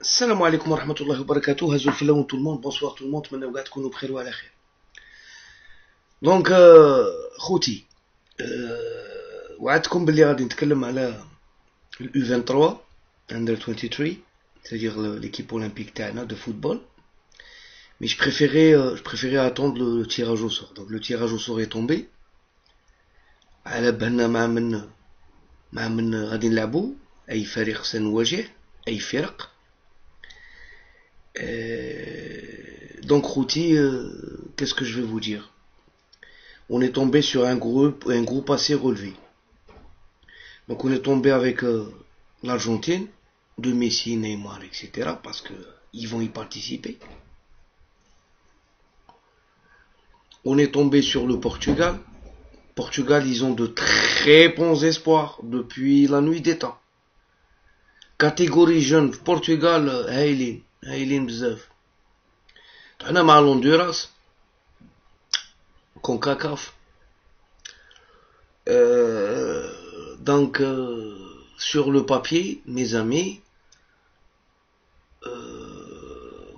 السلام عليكم ورحمة الله وبركاته. هزوا الفلاون tout le monde, bonsoir tout le monde, نتمنى قاعد تكونوا بخير وعلى خير. دونك خوتي وعدتكم باللي غادي نتكلم على اليو 23 under 23 c'est-à-dire l'équipe olympique تاعنا de football. Mais je préférais attendre le tirage au sort. Donc le tirage au sort est tombé. على بالنا مع من غادي نلعبوا اي فريق سنواجه اي فرق. Donc Routi, qu'est-ce que je vais vous dire? On est tombé sur un groupe assez relevé. Donc on est tombé avec l'Argentine, de Messi, Neymar, etc. parce que ils vont y participer. On est tombé sur le Portugal. Portugal, ils ont de très bons espoirs depuis la nuit des temps. Catégorie jeune, Portugal, هايلين بزاف. حنا مع الهندوراس CONCACAF. Donc sur le papier, mes amis,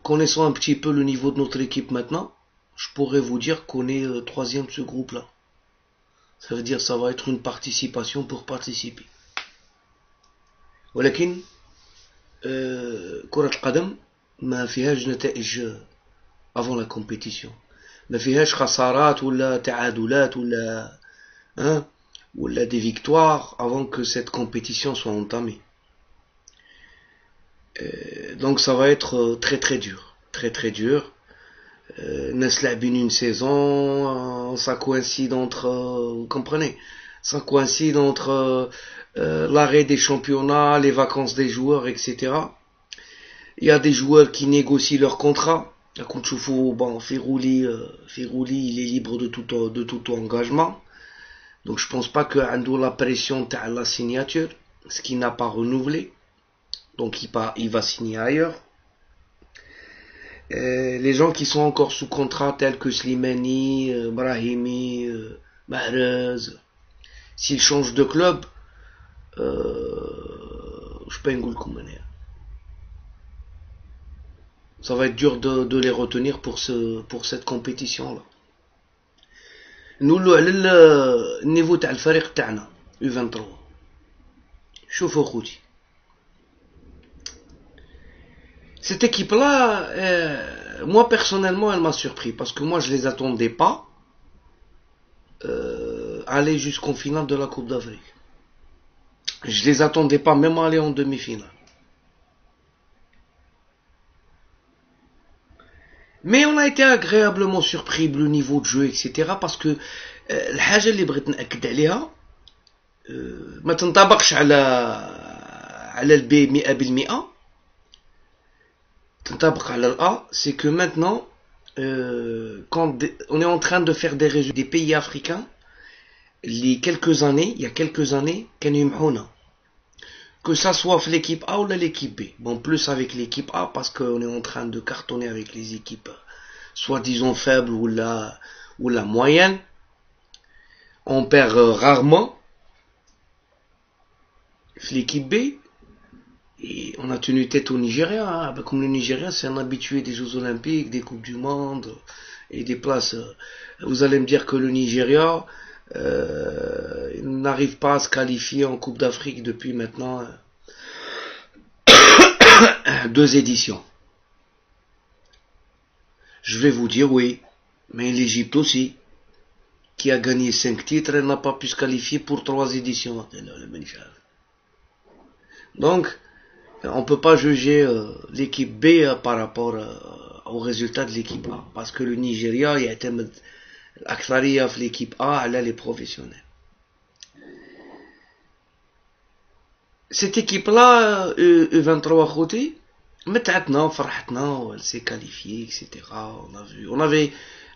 connaissant un petit peu le niveau de notre équipe maintenant, je pourrais vous dire qu'on est troisième de ce groupe-là. Ça veut dire que ça va être une participation pour participer. ولكن كرة القدم ما فيهاش نتائج avant la compétition. ما فيهاش خسارات ولا تعادلات ولا des victoires avant que cette compétition soit entamée. Donc ça va être très très dur. Très très dur. ناس لاعبين une saison, ça coïncide entre, vous comprenez, ça coïncide entre l'arrêt des championnats, les vacances des joueurs, etc. Il y a des joueurs qui négocient leur contrat. Quand tu fous, bon, Firouli, il est libre de tout engagement. Donc je pense pas que Andou la pression à la signature, ce qui n'a pas renouvelé. Donc il va signer ailleurs. Les gens qui sont encore sous contrat tels que Slimani, Brahimi, Mahrez, s'ils changent de club, je peux pas dire. Ça va être dur de les retenir pour cette compétition-là. Nous, le niveau تاع الفريق تاعنا U23. شوفوا خوتي. Cette équipe-là, moi personnellement, elle m'a surpris parce que moi je les attendais pas aller jusqu'en finale de la Coupe d'Afrique. Je les attendais pas même aller en demi-finale. Mais on a été agréablement surpris le niveau de jeu, etc. parce que الحاجة اللي بغيت نأكد عليها ما تنطبقش على البي 100%. تنطبق على الA, c'est que maintenant quand on est en train de faire des résultats des pays africains, il y a quelques années كانوا يمحونا. Que ça soit l'équipe A ou l'équipe B. Bon, plus avec l'équipe A parce qu'on est en train de cartonner avec les équipes soi-disant faibles ou la moyenne. On perd rarement. L'équipe B, et on a tenu tête au Nigeria. Comme le Nigeria, c'est un habitué des Jeux Olympiques, des Coupes du Monde et des places. Vous allez me dire que le Nigeria n'arrive pas à se qualifier en Coupe d'Afrique depuis maintenant 2 éditions. Je vais vous dire oui, mais l'Égypte aussi, qui a gagné 5 titres, elle n'a pas pu se qualifier pour 3 éditions. Donc, on peut pas juger l'équipe B par rapport au résultat de l'équipe A, parce que le Nigeria, il y a الأكثرية في l'équipe A على les professionnels. Cette équipe-là, U23 خوتي, متعتنا وفرحتنا, elle s'est qualifiée, etc.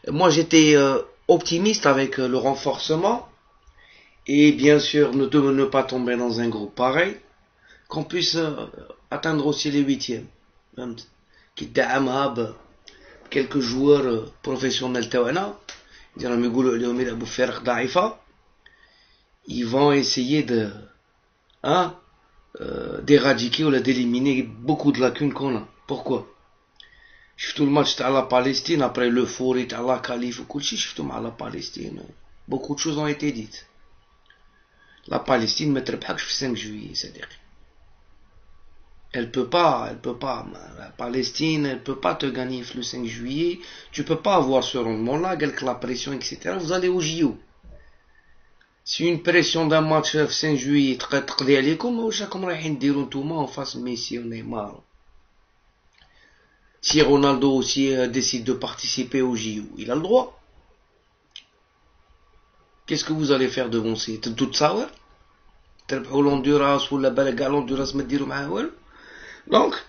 Moi j'étais optimiste avec le renforcement, et bien sûr ne pas tomber dans un groupe pareil, qu'on puisse atteindre aussi les 8e. Qui دعمها quelques joueurs professionnels تاعنا. Ils vont essayer d'éradiquer ou d'éliminer beaucoup de lacunes qu'on a. Pourquoi? شفتوا الماتش تاع لا Palestine après l'euphorie تاع لا كاليف وكلشي شفتوا مع لا Palestine beaucoup de choses ont été dites. La Palestine ما تربحكش في 5 juillet صديقي. Elle peut pas. La Palestine, elle peut pas te gagner le 5 juillet. Tu peux pas avoir ce rendement-là, avec la pression, etc. Vous allez au JO. Si une pression d'un match le 5 juillet, تقضي عليكم واش راكم رايحين ديروا نتوما en face Messi ou Neymar. Si Ronaldo aussi décide de participer au JO, il a le droit. Qu'est-ce que vous allez faire devant ces tout ça? تربحوا l'Honduras ولا بالك كاع l'Honduras ما ديروا معاه والو. دونك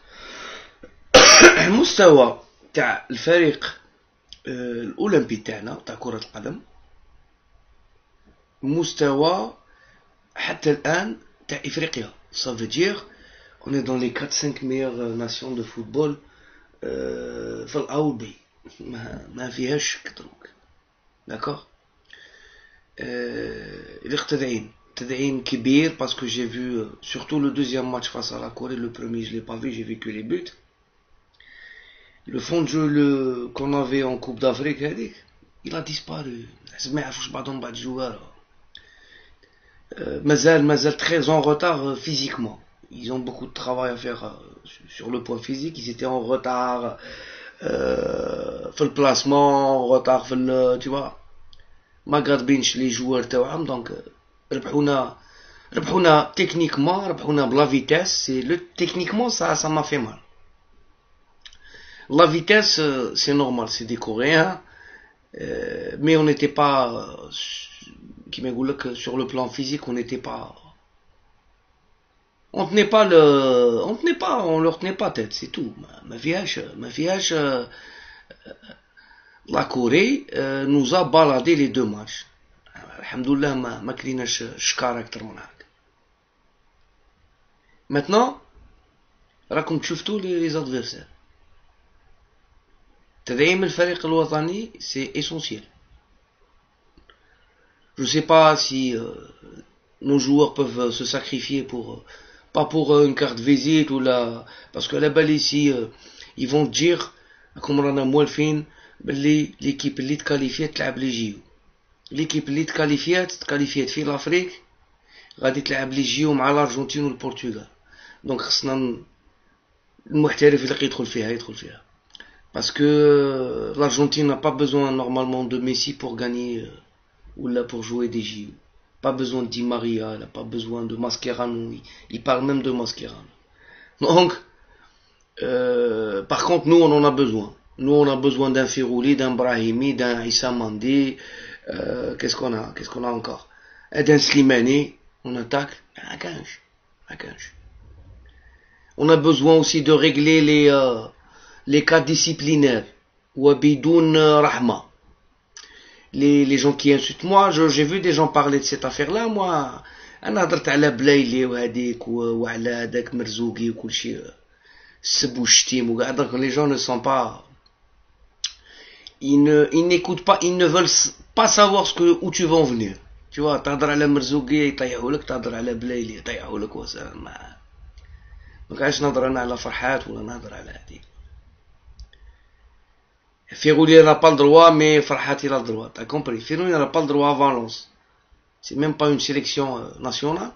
المستوى تاع الفريق الاولمبي تاعنا تاع كرة القدم مستوى حتى الان تاع افريقيا. Ça veut dire on est dans les 4-5 meilleures nations de football في الاول بي ما فيهاش شك. دونك داكور تدعيم كبير parce que j'ai vu surtout le deuxième match face à la Corée. Le premier je l'ai pas vu, j'ai vu que les buts. Le fond de jeu qu'on avait en Coupe d'Afrique il a disparu. ما يعرفوش بعضهم بعض الجوار. مازال très en retard physiquement. Ils ont beaucoup de travail à faire sur le point physique. Ils étaient en retard في البلاسمون, en retard في tu vois ما قادبينش لي جوار تاعهم. دونك ربحونا techniquement, ربحونا بلا vitesse. C'est le techniquement ça m'a fait mal. La vitesse c'est normal, c'est des Coréens, mais on n'était pas qui m'égoule que sur le plan physique on n'était pas, on leur tenait pas tête, c'est tout. Ma fièche la Corée nous a baladé les deux matchs. Alhamdoulilah ما كليناش شكار اكتر من هكا. Maintenant راكم تشوفتوا les adversaires. تدعيم الفريق الوطني c'est essentiel. Je sais pas si nos joueurs peuvent se sacrifier pour pas pour une carte visite ou la, parce que là-bas ici ils vont dire comme رانا موالفين باللي l'équipe اللي تكاليفيات تلعب لي جيو. l'équipe اللي تكاليفيات في l'Afrique غادي تلعب لي جيو مع الارجنتين والبرتغال. دونك خصنا المحترف اللي يدخل فيها parce que l'Argentine n'a pas besoin normalement de Messi pour gagner ou là pour jouer des JO. Pas besoin de Di Maria, elle n'a pas besoin de Mascherano. Il parle même de Mascherano. Donc, par contre, nous on en a besoin. Nous on a besoin d'un Firouli, d'un Brahimi, d'un Issa Mandi. Qu'est-ce qu'on a encore? D'un Slimani. On attaque un 15. On a besoin aussi de régler les cas disciplinaires. Ou bidoun rahma. Les gens qui insultent. Moi, j'ai vu des gens parler de cette affaire-là. Moi, أنا هضرت على بلايلي وهذيك وعلى هذاك مرزوقي وكل شيء سب وشتيم وكاع. Donc les gens ne sont pas, ils n'écoutent pas, ils ne veulent pas savoir où tu vas en venir. Tu vois, تهضر على مرزوقي يطيحولك, تهضر على بلايلي يطيحولك وسلام. Donc علاش نهضر أنا على فرحات ولا نهضر على هذيك. Firouli n'a pas le droit, mais Farhat il a le droit. T'as compris? Firouli n'a pas le droit à Valence. C'est même pas une sélection nationale.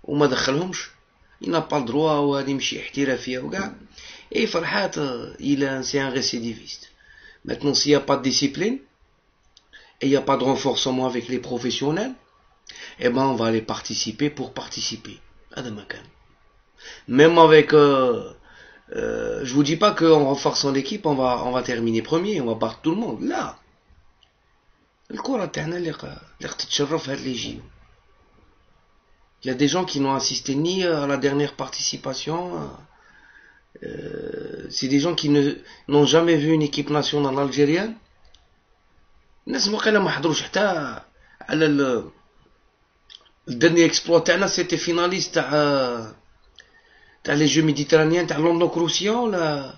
وما دخلهمش. Il n'a pas le droit وهذه يمشي احترافية وكاع. Et Farhat, c'est un récidiviste. Maintenant, s'il n'y a pas de discipline, et il n'y a pas de renforcement avec les professionnels, eh ben, on va aller participer pour participer. Même avec, je vous dis pas qu'en renforçant l'équipe, on va terminer premier, on va battre tout le monde. Là, الكرة تاعنا اللي تتشرف هاد لي جيو. Il y a des gens qui n'ont assisté ni à la dernière participation. C'est des gens qui n'ont jamais vu une équipe nationale algérienne. الناس واقيلا ما حضروش حتى على الدرني اكسبلوا تاعنا. سيتي فيناليست تاع لي جو ميديترانيان تاع لوندو كروسيون ولا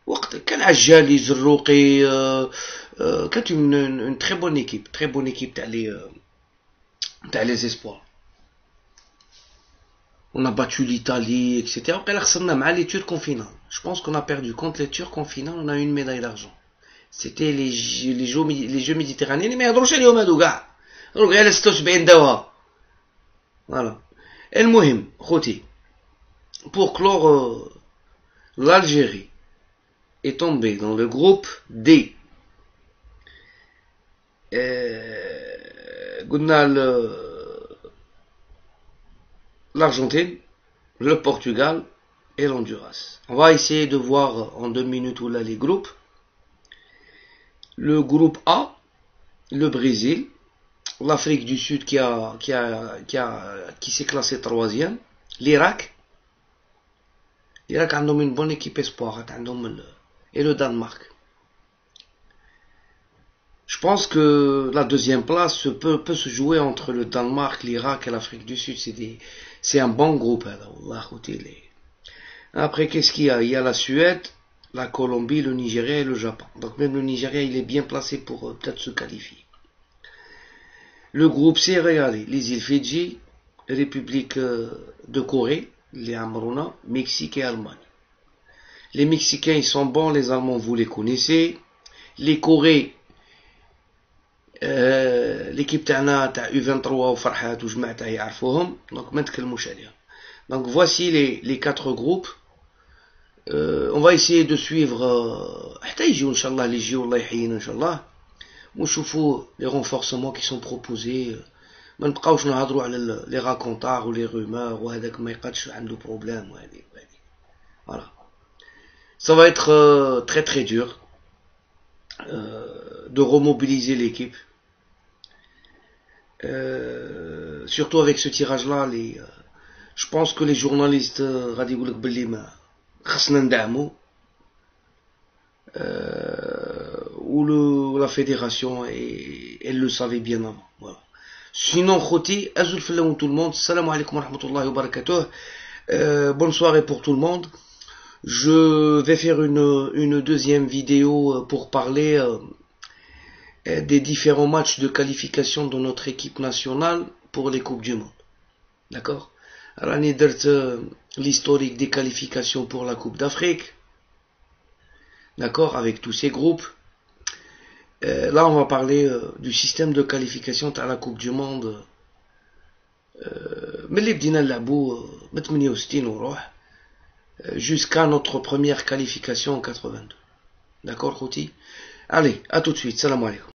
وقت كان عجالي زروقي. كانت une très bonne équipe تاع لي espoirs. On a battu l'Italie, etc. Les Turcs en finale. Je pense qu'on a perdu contre les Turcs en finale, on a eu une médaille d'argent. C'était les Jeux méditerranéens, mais يهضروش عليهم هادو كاع. هضروا على 76 دواء. Voilà. المهم خوتي, pour clore, l'Algérie est tombée dans le groupe D. قلنا l'Argentine, le Portugal et l'Honduras. On va essayer de voir en 2 minutes où là les groupes. Le groupe A, le Brésil, l'Afrique du Sud qui s'est classé 3e, l'Irak. L'Irak a une bonne équipe espoir, et le Danemark. Je pense que la 2e place peut se jouer entre le Danemark, l'Irak et l'Afrique du Sud. C'est un bon groupe. Après, qu'est-ce qu'il y a? Il y a la Suède, la Colombie, le Nigeria et le Japon. Donc même le Nigeria, il est bien placé pour peut-être se qualifier. Le groupe C, regardez, les îles Fidji, République de Corée, les Amruna, Mexique et Allemagne. Les Mexicains, ils sont bons, les Allemands, vous les connaissez. Les Corées, l'équipe تاعنا تاع U23 وفرحات وجماعتها يعرفوهم, donc ما نتكلموش عليها. Donc voici les 4 groupes. On va essayer de suivre حتى يجيو ان شاء الله اللي يجيو الله يحيينا ان شاء الله ونشوفوا les renforcements qui sont proposés. ما نبقاوش نهضروا على les racontars ou les rumeurs وهذاك ما يقدش عنده problème وهذه. Voilà. Ça va être très très dur de remobiliser l'équipe. Surtout avec ce tirage là, je pense que les journalistes غادي يقول لك باللي ما خصنا ندعمو, ou la fédération, et elle le savait bien avant. Voilà. Sinon خوتي ازول في اللون tout le monde. السلام عليكم ورحمة الله وبركاته. Bonne soirée pour tout le monde. Je vais faire une deuxième vidéo pour parler des différents matchs de qualification de notre équipe nationale pour les Coupes du Monde. D'accord? Alors, on a l'historique des qualifications pour la Coupe d'Afrique. D'accord? Avec tous ces groupes. Là, on va parler du système de qualification à la Coupe du Monde. Mais les بدينا نلعبوا ب 68 وروح jusqu'à notre première qualification en 82. D'accord, Khouti? Allez, à tout de suite. Salam alaikum.